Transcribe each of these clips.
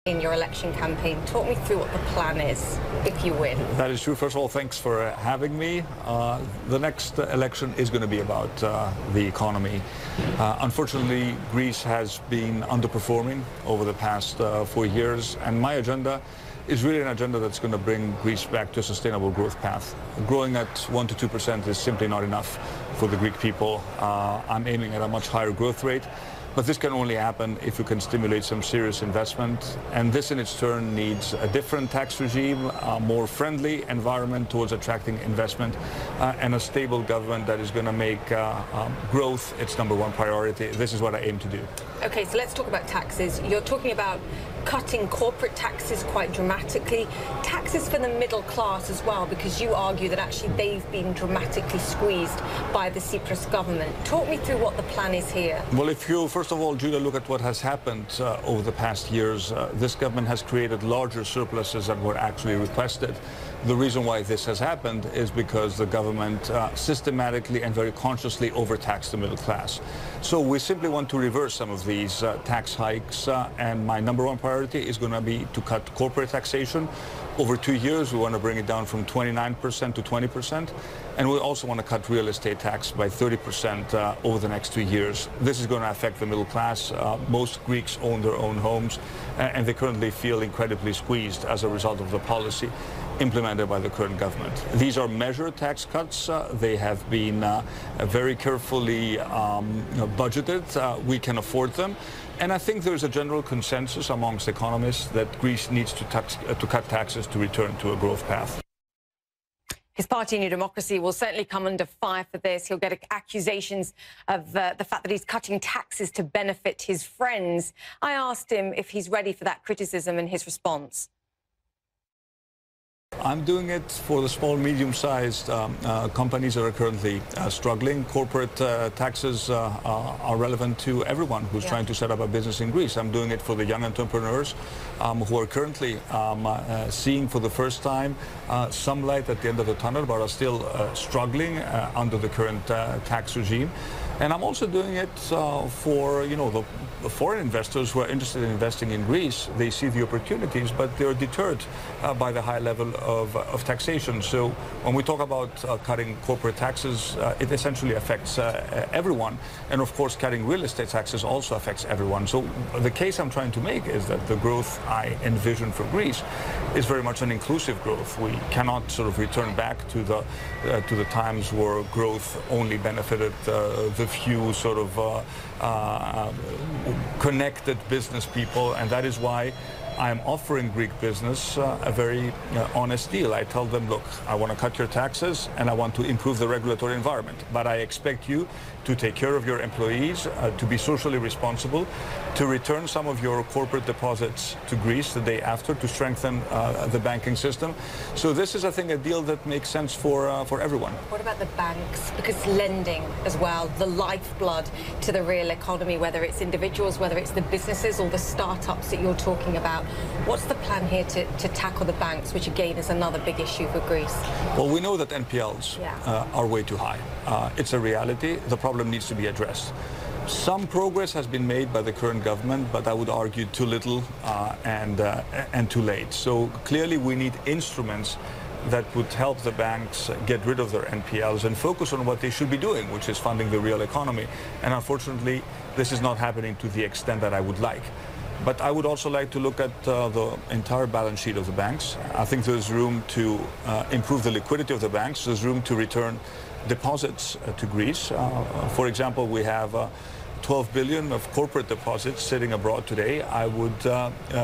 in your election campaign. Talk me through what the plan is if you win. That is true. First of all, thanks for having me. The next election is going to be about the economy. Unfortunately, Greece has been underperforming over the past 4 years, and my agenda is really an agenda that's going to bring Greece back to a sustainable growth path. Growing at 1 to 2% is simply not enough for the Greek people. I'm aiming at a much higher growth rate. But this can only happen if we can stimulate some serious investment. And this in its turn needs a different tax regime, a more friendly environment towards attracting investment, and a stable government that is going to make growth its #1 priority. This is what I aim to do. Okay, so let's talk about taxes. You're talking about cutting corporate taxes quite dramatically, taxes for the middle class as well, because you argue that actually they've been dramatically squeezed by the Tsipras government. Talk me through what the plan is here. Well, if you, first of all, Julia, look at what has happened over the past years, this government has created larger surpluses than were actually requested. The reason why this has happened is because the government systematically and very consciously overtaxed the middle class. So we simply want to reverse some of these tax hikes, and my #1 priority is going to be to cut corporate taxation. Over 2 years, we want to bring it down from 29% to 20%, and we also want to cut real estate tax by 30% over the next 2 years. This is going to affect the middle class. Most Greeks own their own homes, and they currently feel incredibly squeezed as a result of the policy implemented by the current government. These are measured tax cuts. They have been very carefully budgeted. We can afford them. And I think there's a general consensus amongst economists that Greece needs to cut taxes to return to a growth path. His party, New Democracy, will certainly come under fire for this. He'll get accusations of the fact that he's cutting taxes to benefit his friends. I asked him if he's ready for that criticism, and his response. I'm doing it for the small, medium-sized companies that are currently struggling. Corporate taxes are relevant to everyone who's trying to set up a business in Greece. I'm doing it for the young entrepreneurs who are currently seeing for the first time some light at the end of the tunnel, but are still struggling under the current tax regime. And I'm also doing it for, the foreign investors who are interested in investing in Greece. They see the opportunities, but they're deterred by the high level of taxation. So when we talk about cutting corporate taxes, it essentially affects everyone. And of course, cutting real estate taxes also affects everyone. So the case I'm trying to make is that the growth I envision for Greece is very much an inclusive growth. We cannot sort of return back to the times where growth only benefited the few sort of connected business people, and that is why I'm offering Greek business a very honest deal. I tell them, look, I want to cut your taxes and I want to improve the regulatory environment, but I expect you to take care of your employees, to be socially responsible, to return some of your corporate deposits to Greece the day after, to strengthen the banking system. So this is, I think, a deal that makes sense for everyone. What about the banks? Because lending as well, the lifeblood to the real economy, whether it's individuals, whether it's the businesses or the startups that you're talking about. What's the plan here to tackle the banks, which again is another big issue for Greece? Well, we know that NPLs are way too high. It's a reality. The problem needs to be addressed. Some progress has been made by the current government, but I would argue too little and too late. So clearly we need instruments that would help the banks get rid of their NPLs and focus on what they should be doing, which is funding the real economy. And unfortunately, this is not happening to the extent that I would like. But I would also like to look at the entire balance sheet of the banks. I think there's room to improve the liquidity of the banks. There's room to return deposits to Greece. For example, we have 12 billion of corporate deposits sitting abroad today. I would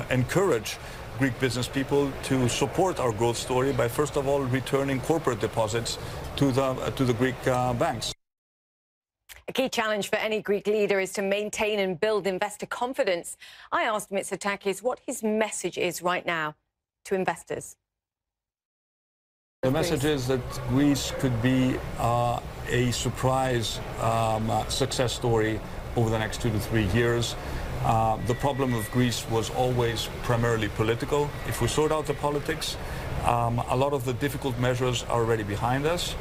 encourage Greek business people to support our growth story by, first of all, returning corporate deposits to the Greek banks. A key challenge for any Greek leader is to maintain and build investor confidence. I asked Mitsotakis what his message is right now to investors. The message is that Greece could be a surprise success story over the next 2 to 3 years. The problem of Greece was always primarily political. If we sort out the politics, a lot of the difficult measures are already behind us.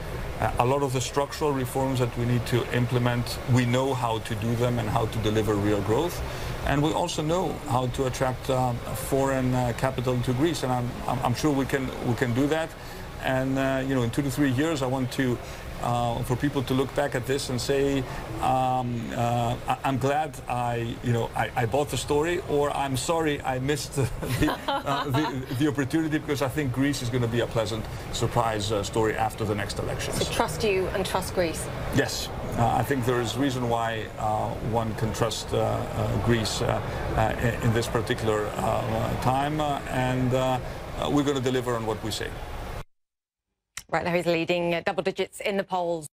A lot of the structural reforms that we need to implement, we know how to do them and how to deliver real growth. And we also know how to attract foreign capital to Greece, and I'm sure we can do that. And you know, in 2 to 3 years, I want to for people to look back at this and say, I'm glad I bought the story, or I'm sorry I missed the opportunity, because I think Greece is going to be a pleasant surprise story after the next elections. So trust you and trust Greece? Yes. I think there is reason why one can trust Greece in this particular time, and we're going to deliver on what we say. Right now he's leading double digits in the polls.